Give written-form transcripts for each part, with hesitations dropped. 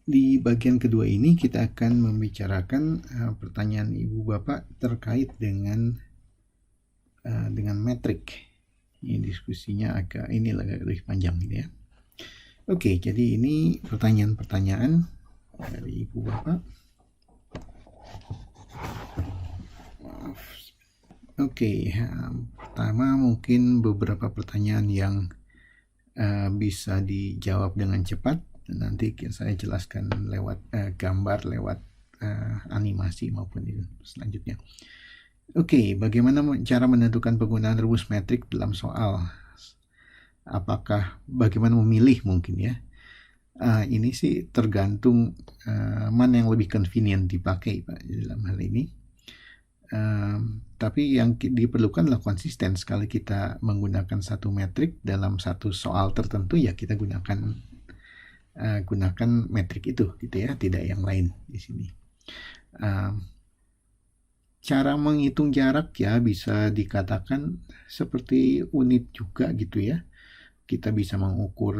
Di bagian kedua ini kita akan membicarakan pertanyaan Ibu Bapak terkait dengan metrik. Ini diskusinya agak lebih panjang ini ya. Oke, jadi ini pertanyaan-pertanyaan dari Ibu Bapak. Oke, pertama mungkin beberapa pertanyaan yang bisa dijawab dengan cepat. Nanti saya jelaskan lewat gambar, lewat animasi maupun itu selanjutnya. Oke, bagaimana cara menentukan penggunaan rumus metrik dalam soal? Bagaimana memilih mungkin ya? Ini sih tergantung mana yang lebih convenient dipakai Pak dalam hal ini. Tapi yang diperlukan adalah konsisten. Sekali kita menggunakan satu metrik dalam satu soal tertentu, ya kita gunakan metrik itu gitu ya, tidak yang lain di sini. Cara menghitung jarak ya bisa dikatakan seperti unit juga gitu ya. Kita bisa mengukur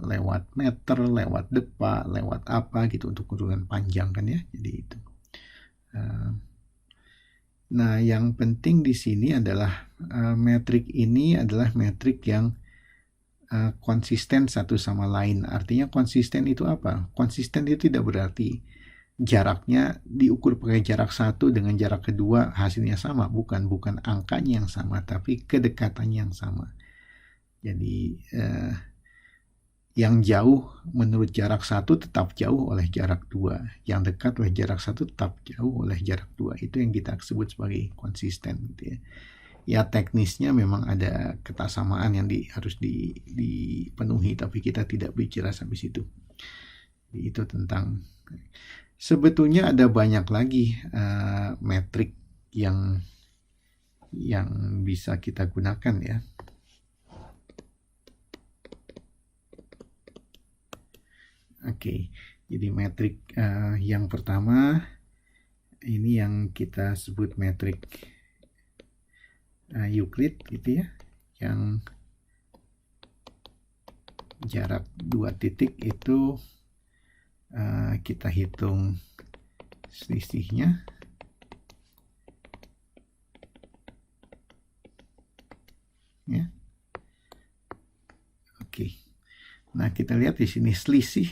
lewat meter, lewat depa, lewat apa gitu untuk ukuran panjang kan ya. Jadi itu. Nah, yang penting di sini adalah metrik ini adalah metrik yang konsisten satu sama lain. Artinya konsisten itu apa? Konsisten itu tidak berarti jaraknya diukur pakai jarak satu dengan jarak kedua hasilnya sama. Bukan angkanya yang sama, tapi kedekatannya yang sama. Jadi yang jauh menurut jarak satu tetap jauh oleh jarak dua. Yang dekat oleh jarak satu tetap jauh oleh jarak dua. Itu yang kita sebut sebagai konsisten gitu ya. Ya teknisnya memang ada kesamaan yang harus dipenuhi, tapi kita tidak bicara sampai situ. Jadi itu tentang, sebetulnya ada banyak lagi metrik yang bisa kita gunakan ya. Oke, jadi metrik yang pertama ini yang kita sebut metrik Euclid gitu ya, yang jarak 2 titik itu kita hitung selisihnya ya. Oke. Nah, kita lihat di sini selisih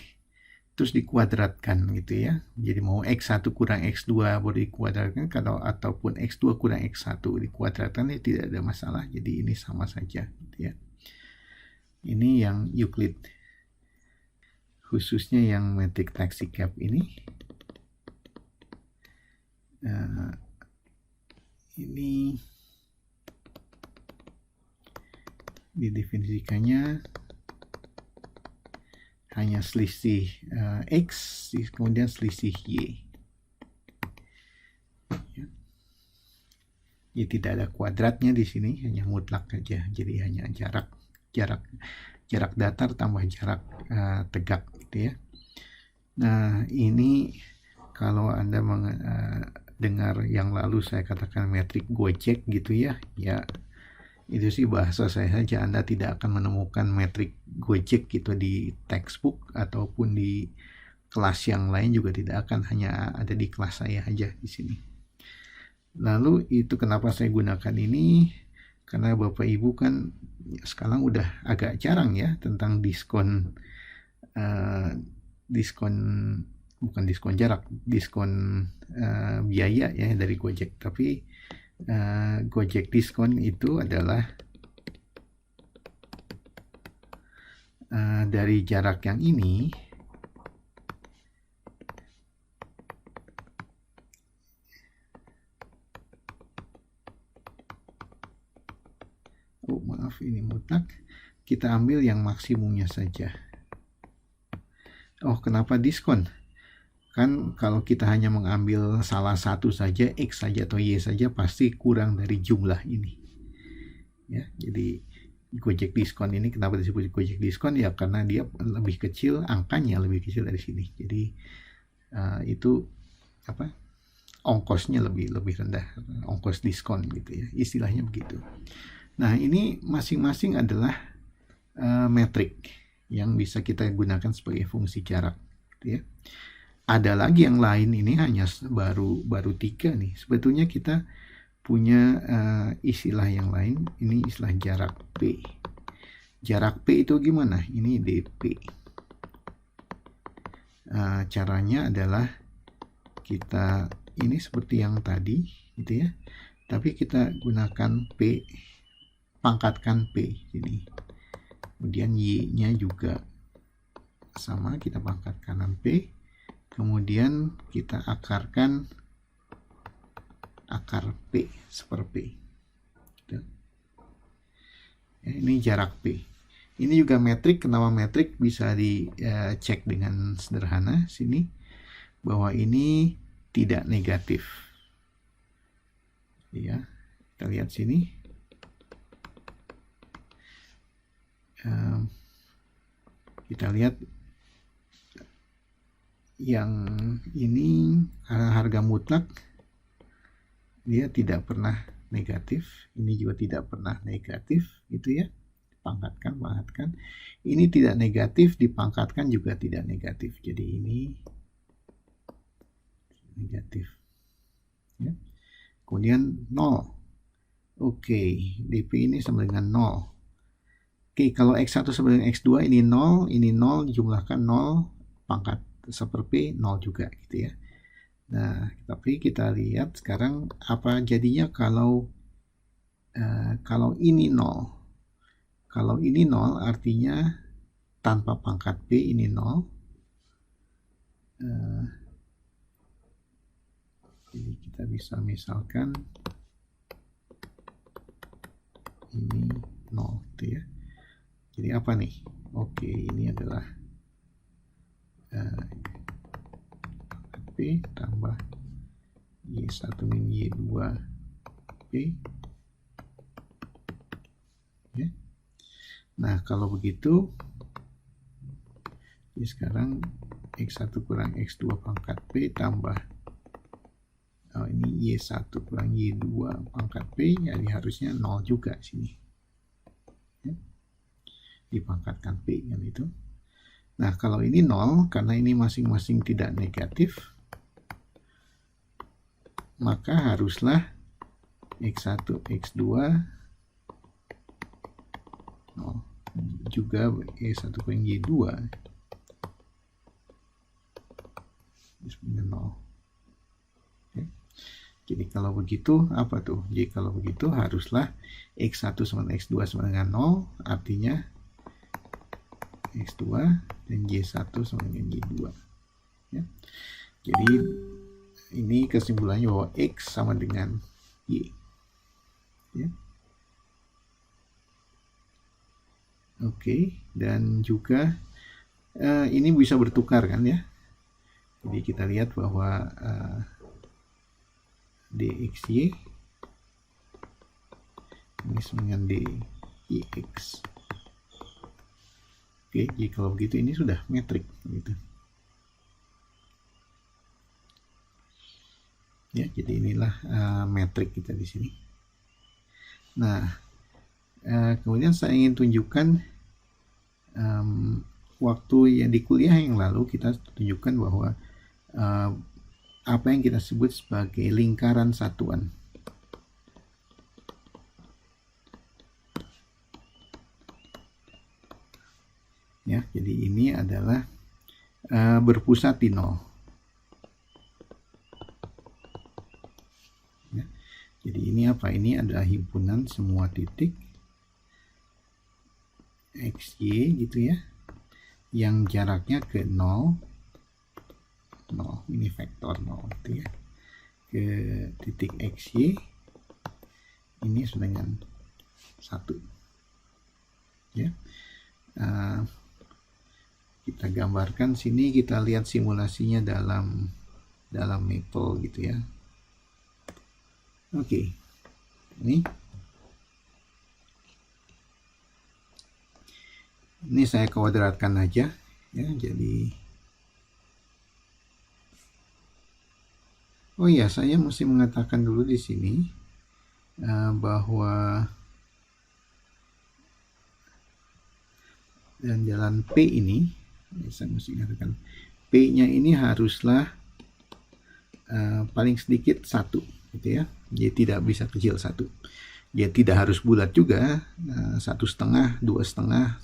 terus dikuadratkan gitu ya. Jadi mau X1 kurang X2 boleh dikuadratkan, ataupun X2 kurang X1 dikuadratkan, ya tidak ada masalah. Jadi ini sama saja gitu ya. Ini yang Euclid. Khususnya yang metrik taxicab ini. Ini didefinisikannya hanya selisih X, kemudian selisih Y. Ya, tidak ada kuadratnya di sini, hanya mutlak saja. Jadi hanya jarak datar tambah jarak tegak gitu ya. Nah, ini kalau Anda dengar yang lalu saya katakan metrik Gojek gitu ya. Ya, itu sih bahasa saya saja. Anda tidak akan menemukan metrik Gojek gitu di textbook ataupun di kelas yang lain juga tidak akan, hanya ada di kelas saya aja di sini. Lalu itu kenapa saya gunakan ini? Karena Bapak Ibu kan sekarang udah agak jarang ya tentang diskon bukan diskon jarak, diskon biaya ya dari Gojek. Tapi Gojek diskon itu adalah dari jarak yang ini ini mutlak, kita ambil yang maksimumnya saja. Oh, kenapa diskon? Kan kalau kita hanya mengambil salah satu saja, X saja atau Y saja, pasti kurang dari jumlah ini. Ya, jadi Gojek diskon ini kenapa disebut Gojek diskon? Ya karena dia lebih kecil, angkanya lebih kecil dari sini. Jadi itu ongkosnya lebih rendah, ongkos diskon gitu ya, istilahnya begitu. Nah, ini masing-masing adalah metrik yang bisa kita gunakan sebagai fungsi jarak. gitu ya. Ada lagi yang lain, ini hanya baru 3 nih. Sebetulnya kita punya istilah yang lain, ini istilah jarak P. Jarak P itu gimana? Ini dP. Caranya adalah kita ini seperti yang tadi gitu ya, tapi kita gunakan P, pangkatkan P ini. Kemudian Y-nya juga sama, kita pangkat kanan P. Kemudian kita akarkan akar P, seper P. Gitu. Ya, ini jarak P. Ini juga metrik. Kenapa metrik? Bisa dicek dengan sederhana sini bahwa ini tidak negatif. Ya, kita lihat sini. Kita lihat yang ini harga mutlak dia tidak pernah negatif, ini juga tidak pernah negatif gitu ya. Pangkatkan. Ini tidak negatif, dipangkatkan juga tidak negatif. Jadi ini negatif. Ya. Kemudian 0. Oke, DP ini sama dengan 0. Oke, kalau X1 sama dengan X2 ini 0, jumlahkan 0, pangkat seper P 0 juga gitu ya. Nah, tapi kita lihat sekarang apa jadinya kalau ini 0. Kalau ini 0 artinya tanpa pangkat P ini 0. Jadi kita bisa misalkan ini 0 gitu ya. Jadi apa nih? Oke, ini adalah P tambah Y1 min Y2 P. Ya. Nah, kalau begitu, jadi sekarang X1 kurang X2 pangkat P tambah ini Y1 kurang Y2 pangkat P, jadi harusnya 0 juga sini. Ya. Dipangkatkan P kan itu. Nah, kalau ini 0, karena ini masing-masing tidak negatif, maka haruslah X1, X2 0. Juga Y1 kurang Y2 sebenarnya 0. Oke. Jadi kalau begitu apa tuh? Jadi kalau begitu haruslah X1 sama X2 sama dengan 0, artinya X2 dan Y1 sama dengan Y2. Ya. Jadi ini kesimpulannya bahwa X sama dengan Y. Ya. Oke, dan juga ini bisa bertukar kan ya. Jadi kita lihat bahwa DXY ini sama dengan DYX. Oke, jadi kalau begitu ini sudah metrik gitu. Ya, jadi inilah metrik kita di sini. Nah, kemudian saya ingin tunjukkan waktu yang di kuliah yang lalu kita tunjukkan bahwa apa yang kita sebut sebagai lingkaran satuan. Ya, jadi ini adalah berpusat di 0. Ya, jadi ini apa? Ini adalah himpunan semua titik XY gitu ya, yang jaraknya ke 0, ini vektor 0 gitu ya, ke titik XY ini dengan 1 ya. Kita gambarkan sini, kita lihat simulasinya dalam Maple gitu ya. Oke, ini saya kuadratkan aja ya. Jadi oh iya, saya mesti mengatakan dulu di sini bahwa dan jalan P ini, saya mesti mengatakan P-nya ini haruslah paling sedikit 1 gitu ya. Jadi tidak bisa kecil 1. Ya tidak harus bulat juga, 1,5, 2,5,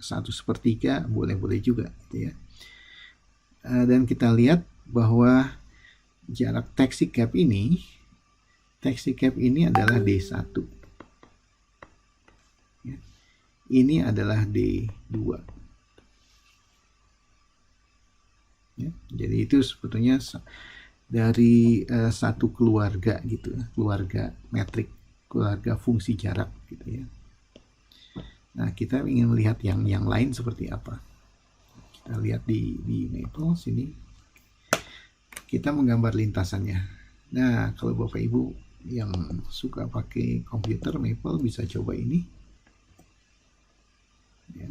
1/3 boleh-boleh juga gitu ya. Dan kita lihat bahwa jarak taxi cab ini adalah D1 ya. Ini adalah D2 ya. Jadi itu sebetulnya dari satu keluarga gitu, keluarga metrik, keluarga fungsi jarak gitu ya. Nah, kita ingin melihat yang lain seperti apa. Kita lihat di Maple sini. Kita menggambar lintasannya. Nah, kalau Bapak Ibu yang suka pakai komputer Maple bisa coba ini. Ya.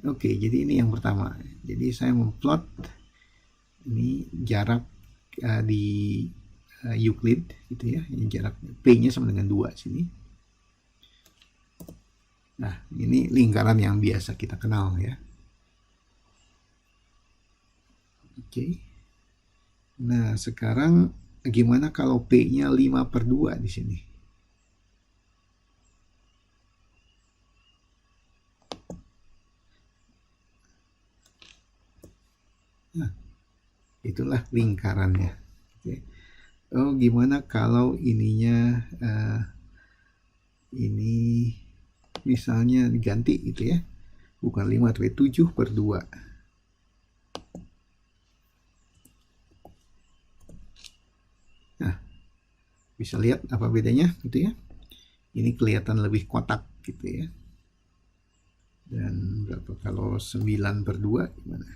Oke, jadi ini yang pertama. Jadi saya memplot ini jarak di Euclid gitu ya. Ini jarak P-nya sama dengan 2 sini. Nah, ini lingkaran yang biasa kita kenal ya. Oke. Nah, sekarang gimana kalau P-nya 5/2 di sini? Nah, itulah lingkarannya. Oke. Oh, gimana kalau ininya ini misalnya diganti gitu ya, bukan 5 tapi 7/2. Nah, bisa lihat apa bedanya gitu ya. Ini kelihatan lebih kotak gitu ya. Dan berapa kalau 9/2 gimana?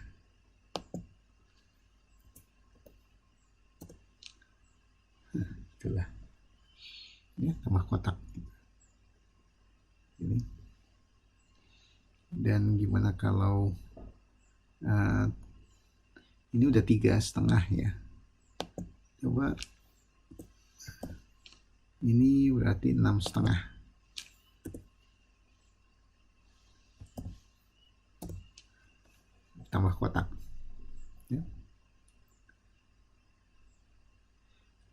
Nah, itulah ya, tambah kotak ini. Dan gimana kalau ini udah 3,5 ya. Coba ini berarti 6,5. Tambah kotak ya.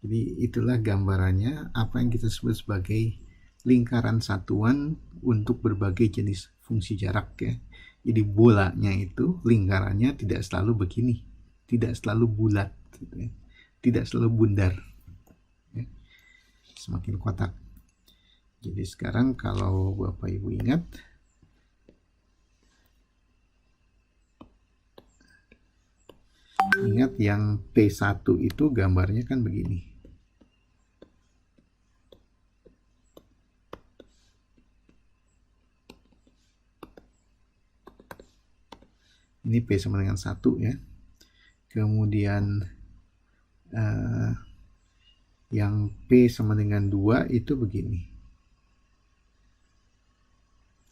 Jadi itulah gambarannya apa yang kita sebut sebagai lingkaran satuan untuk berbagai jenis fungsi jarak ya. Jadi bolanya itu lingkarannya tidak selalu begini, tidak selalu bulat gitu ya. Tidak selalu bundar ya. Semakin kotak. Jadi sekarang kalau Bapak Ibu ingat, yang P1 itu gambarnya kan begini. Ini P sama dengan 1 ya. Kemudian yang P sama dengan 2 itu begini.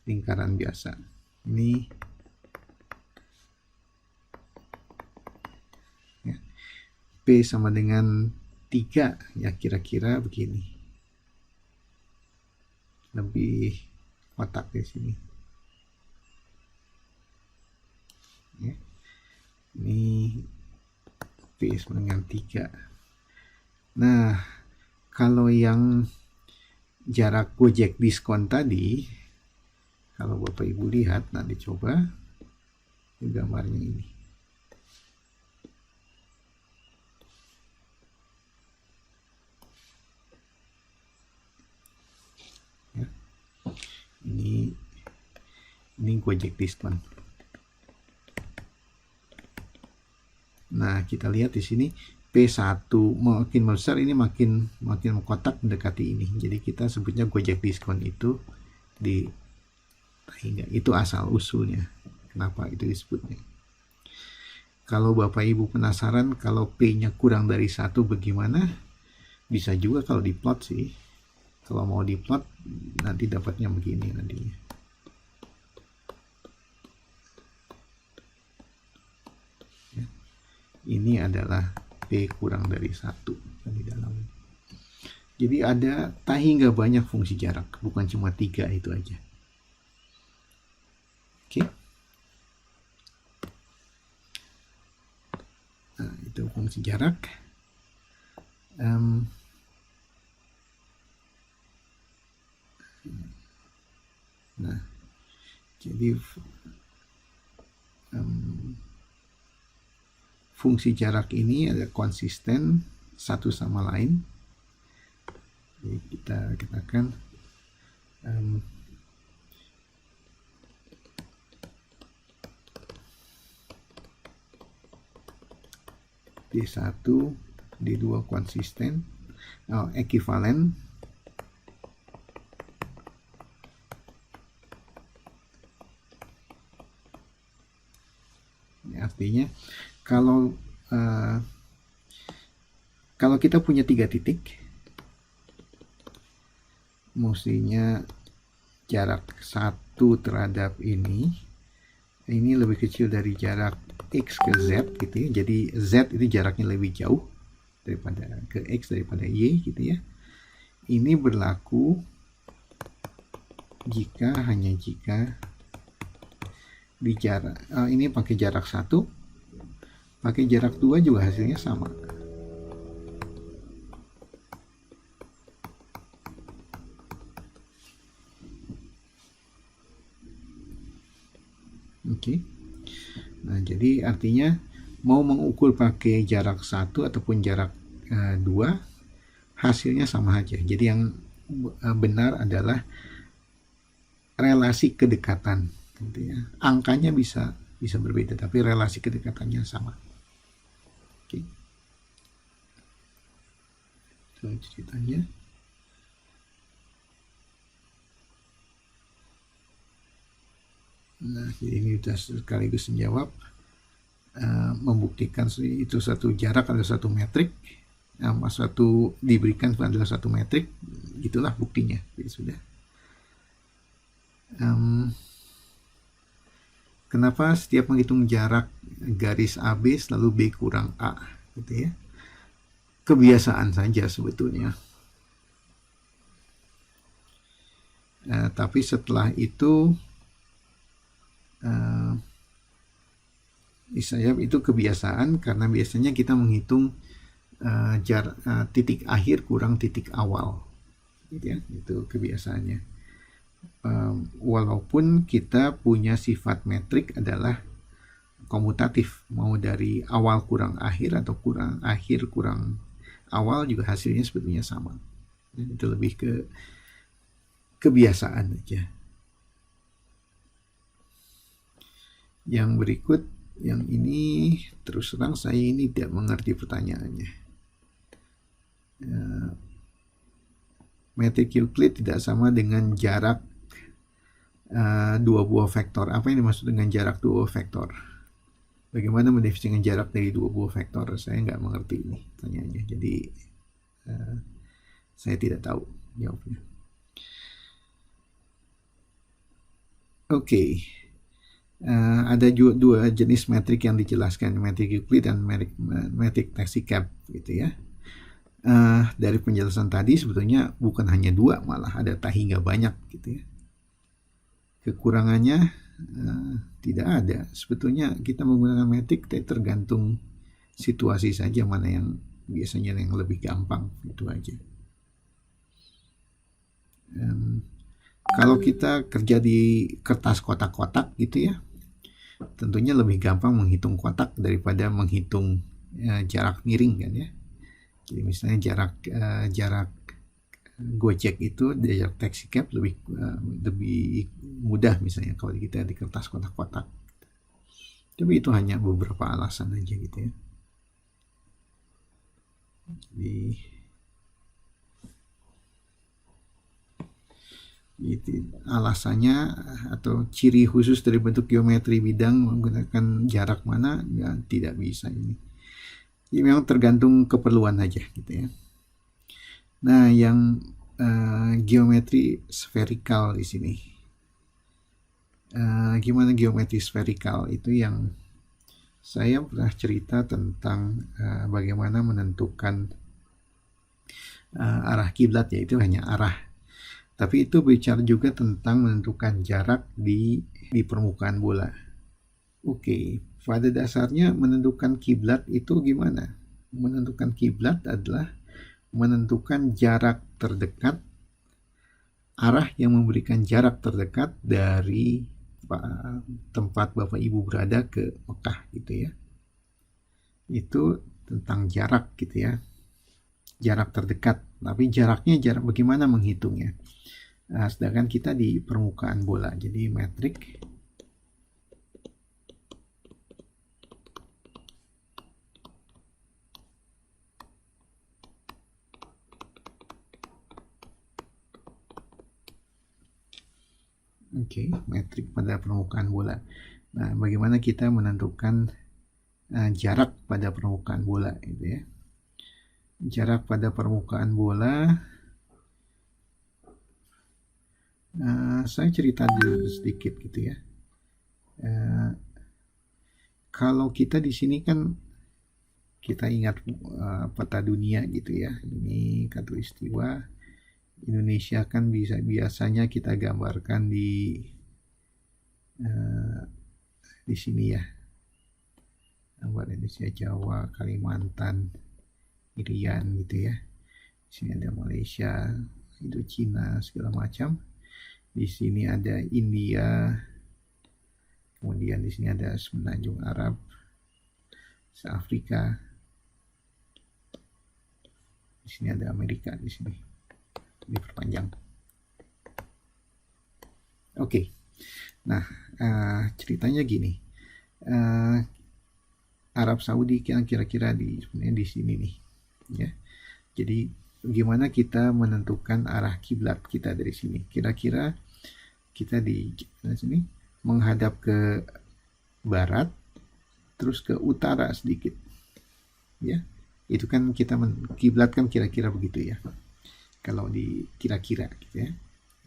Lingkaran biasa. Ini ya. P sama dengan 3 ya, kira-kira begini. Lebih kotak di sini. Ya. Ini P sama dengan 3. Nah, kalau yang jarak Gojek diskon tadi, kalau Bapak Ibu lihat, nanti coba gambarnya ini. Ya. Ini Gojek diskon. Nah, kita lihat di sini P1 makin besar, ini makin kotak mendekati ini. Jadi kita sebutnya Gojek diskon itu di hingga itu asal usulnya. Kenapa itu disebutnya? Kalau Bapak Ibu penasaran kalau P-nya kurang dari 1 bagaimana? Bisa juga kalau diplot sih. Kalau mau diplot nanti dapatnya begini nantinya. Ya. Ini adalah P kurang dari 1 di dalam. Jadi ada tak hingga banyak fungsi jarak, bukan cuma 3 itu aja. Oke. fungsi jarak. Nah, jadi fungsi jarak ini ada konsisten satu sama lain. Jadi kita katakan D1, D2 konsisten, ekivalen. Artinya kalau kita punya 3 titik, mestinya jarak 1 terhadap ini lebih kecil dari jarak X ke Z gitu ya. Jadi Z itu jaraknya lebih jauh daripada ke X daripada Y gitu ya. Ini berlaku hanya jika di jarak ini pakai jarak 1, pakai jarak 2 juga hasilnya sama. Oke. Nah, jadi artinya mau mengukur pakai jarak 1 ataupun jarak 2, hasilnya sama aja. Jadi yang benar adalah relasi kedekatan gitu ya. Angkanya bisa berbeda, tapi relasi kedekatannya sama. Oke. Itu ceritanya. Nah, ini sudah sekaligus menjawab, membuktikan itu satu jarak adalah satu metrik, satu diberikan adalah satu metrik, itulah buktinya. Jadi sudah. Kenapa setiap menghitung jarak garis AB selalu B kurang A gitu ya? Kebiasaan saja sebetulnya. Tapi setelah itu itu kebiasaan karena biasanya kita menghitung titik akhir kurang titik awal gitu ya, itu kebiasaannya. Walaupun kita punya sifat metrik adalah komutatif, mau dari awal kurang akhir atau kurang akhir kurang awal juga hasilnya sebetulnya sama. Itu lebih ke kebiasaan aja. Yang berikut, yang ini terus terang saya ini tidak mengerti pertanyaannya. Metrik Euclid tidak sama dengan jarak dua buah vektor. Apa yang dimaksud dengan jarak dua vektor? Bagaimana mendefinisikan jarak dari dua buah vektor? Saya nggak mengerti ini pertanyaannya. Jadi saya tidak tahu jawabnya. Oke. Ada dua jenis metrik yang dijelaskan, metrik Euclid dan metrik taxicab gitu ya. Dari penjelasan tadi sebetulnya bukan hanya dua, malah ada tak hingga banyak gitu ya. Kekurangannya tidak ada. Sebetulnya kita menggunakan metrik tergantung situasi saja, mana yang biasanya yang lebih gampang, itu aja. Kalau kita kerja di kertas kotak-kotak gitu ya, tentunya lebih gampang menghitung kotak daripada menghitung jarak miring kan ya. Jadi misalnya jarak Gojek itu jarak taxicab lebih mudah misalnya kalau kita di kertas kotak-kotak. Tapi itu hanya beberapa alasan aja gitu ya. Jadi itu alasannya atau ciri khusus dari bentuk geometri bidang menggunakan jarak mana, ya tidak bisa ini. Jadi memang tergantung keperluan aja gitu ya. Nah, yang geometri sferikal di sini. Gimana geometri sferikal itu? Yang saya pernah cerita tentang bagaimana menentukan arah kiblat, yaitu hanya arah. Tapi itu bicara juga tentang menentukan jarak di permukaan bola. Oke, pada dasarnya menentukan kiblat itu gimana? Menentukan kiblat adalah menentukan jarak terdekat, arah yang memberikan jarak terdekat dari tempat Bapak Ibu berada ke Mekah gitu ya. Itu tentang jarak gitu ya, jarak terdekat. Tapi jaraknya bagaimana menghitungnya? Sedangkan kita di permukaan bola, jadi metrik metrik pada permukaan bola. Nah, bagaimana kita menentukan jarak pada permukaan bola gitu ya. Jarak pada permukaan bola, saya cerita dulu sedikit gitu ya. Kalau kita di sini kan kita ingat peta dunia gitu ya. Ini khatulistiwa Indonesia kan biasanya kita gambarkan di sini ya. Gambar Indonesia, Jawa, Kalimantan, Irian gitu ya. Di sini ada Malaysia, Indochina segala macam. Di sini ada India, kemudian di sini ada Semenanjung Arab, Afrika, di sini ada Amerika di sini. Diperpanjang. Oke. Nah, ceritanya gini. Arab Saudi kan kira-kira di sini nih, ya. Jadi bagaimana kita menentukan arah kiblat kita dari sini? Kira-kira kita di sini menghadap ke barat, terus ke utara sedikit, ya. Itu kan kita kiblat kan kira-kira begitu ya. Kalau di kira-kira gitu ya,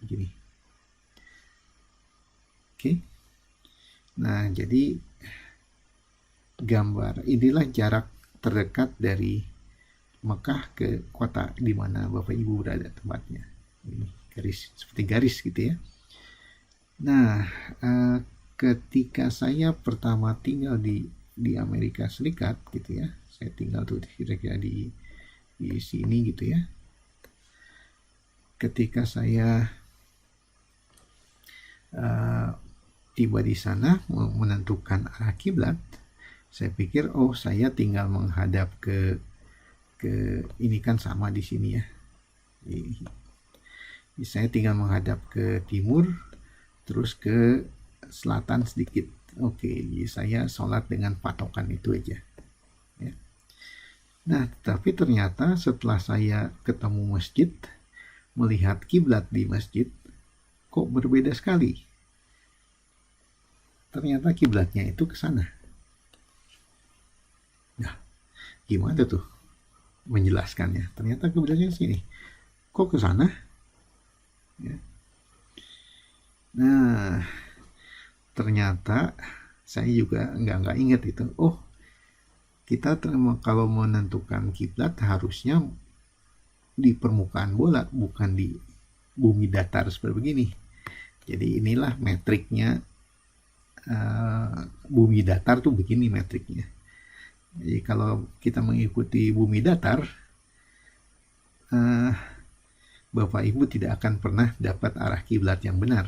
begini. Oke. Nah, jadi gambar inilah jarak terdekat dari Mekah ke kota di mana Bapak Ibu berada tempatnya. Ini garis, seperti garis gitu ya. Nah, ketika saya pertama tinggal di Amerika Serikat gitu ya, saya tinggal tuh kira-kira di sini gitu ya. Ketika saya tiba di sana menentukan arah kiblat, saya pikir saya tinggal menghadap ke ini kan sama di sini ya. Saya tinggal menghadap ke timur, terus ke selatan sedikit. Oke, saya sholat dengan patokan itu aja. Ya. Nah, tapi ternyata setelah saya ketemu masjid, melihat kiblat di masjid, kok berbeda sekali. Ternyata kiblatnya itu ke sana. Nah, gimana tuh menjelaskannya? Ternyata kiblatnya sini. Kok ke sana? Ya. Nah, ternyata saya juga nggak ingat itu. Kita kalau menentukan kiblat harusnya di permukaan bola, bukan di bumi datar seperti begini. Jadi inilah metriknya, bumi datar tuh begini metriknya. Jadi kalau kita mengikuti bumi datar, Bapak Ibu tidak akan pernah dapat arah kiblat yang benar.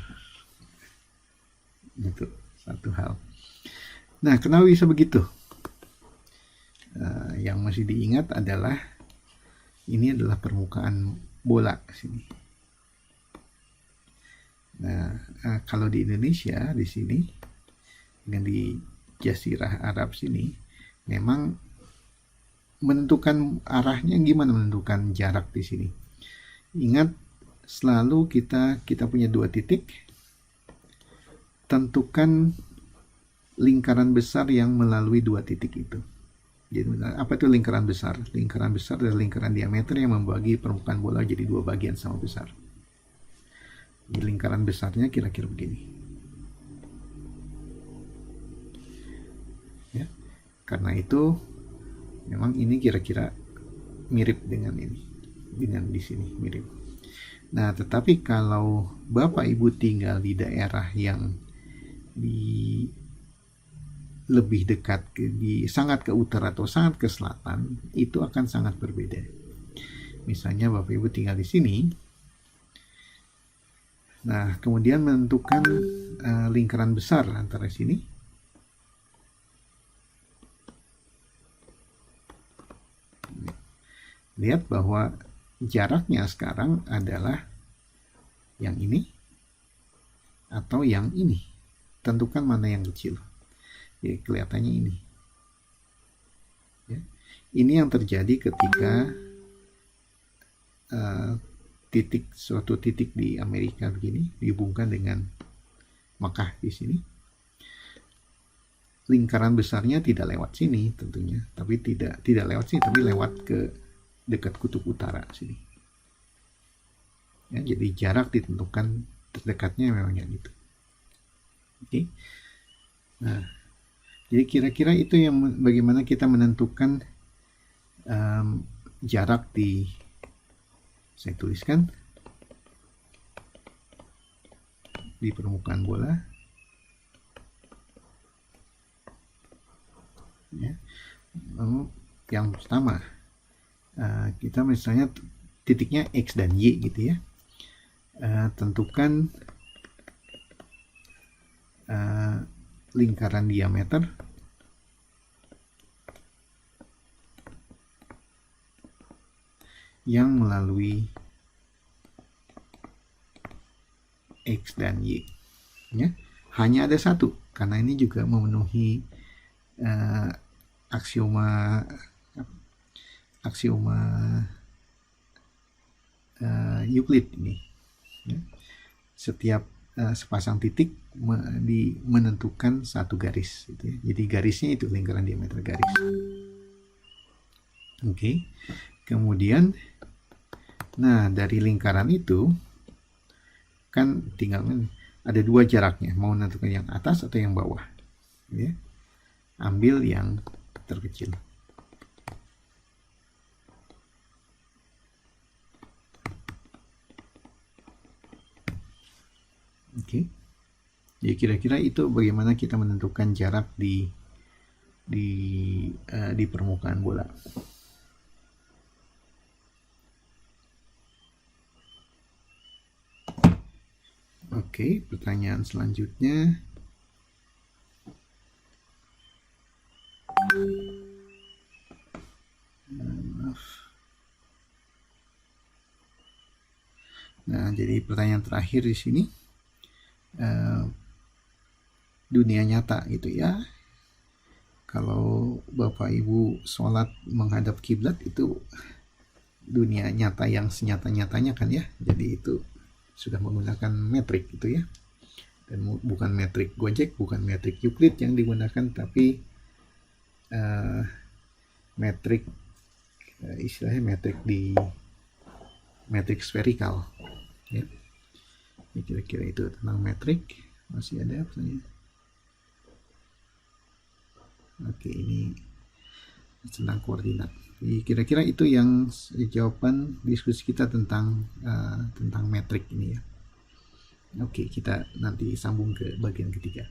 Itu satu hal. Nah, kenapa bisa begitu? Yang mesti diingat adalah ini adalah permukaan bola sini. Nah, kalau di Indonesia di sini dengan di Jazirah Arab sini, memang menentukan arahnya gimana, menentukan jarak di sini. Ingat selalu kita punya 2 titik. Tentukan lingkaran besar yang melalui 2 titik itu. Jadi apa itu lingkaran besar? Lingkaran besar adalah lingkaran diameter yang membagi permukaan bola jadi 2 bagian sama besar. Jadi lingkaran besarnya kira-kira begini. Ya. Karena itu memang ini kira-kira mirip dengan ini. Dengan di sini mirip. Nah, tetapi kalau Bapak Ibu tinggal di daerah yang di lebih dekat sangat ke utara atau sangat ke selatan, itu akan sangat berbeda. Misalnya Bapak Ibu tinggal di sini, nah kemudian menentukan lingkaran besar antara sini. Lihat bahwa jaraknya sekarang adalah yang ini atau yang ini. Tentukan mana yang kecil. Ya, kelihatannya ini. Ya. Ini yang terjadi ketika suatu titik di Amerika begini dihubungkan dengan Makkah di sini. Lingkaran besarnya tidak lewat sini tentunya, tapi tidak lewat sini, tapi lewat ke dekat kutub utara sini. Ya, jadi jarak ditentukan terdekatnya memang yang itu. Oke. Nah, jadi kira-kira itu yang bagaimana kita menentukan jarak saya tuliskan di permukaan bola. Ya. Yang pertama, kita misalnya titiknya X dan Y gitu ya. Tentukan lingkaran diameter yang melalui X dan Y. Ya. Hanya ada satu, karena ini juga memenuhi aksioma Euclid ini. Ya. Setiap sepasang titik menentukan satu garis. Gitu ya. Jadi garisnya itu lingkaran diameter garis. Oke. Kemudian, nah dari lingkaran itu kan tinggal ada dua jaraknya, mau menentukan yang atas atau yang bawah. Ya. Ambil yang terkecil. Oke. Jadi kira-kira itu bagaimana kita menentukan jarak di permukaan bola. Oke, pertanyaan selanjutnya. Nah, jadi pertanyaan terakhir di sini, dunia nyata gitu ya. Kalau Bapak Ibu sholat menghadap kiblat itu dunia nyata yang senyata-nyatanya kan ya. Jadi itu sudah menggunakan metrik gitu ya. Dan bukan metrik Gojek, bukan metrik Euclid yang digunakan, tapi metrik istilahnya metrik sferikal ya. Kira-kira itu tentang metrik. Masih ada pertanyaan? Oke, ini tentang koordinat. Jadi kira-kira itu yang jawaban diskusi kita tentang metrik ini ya. Oke, kita nanti sambung ke bagian ketiga.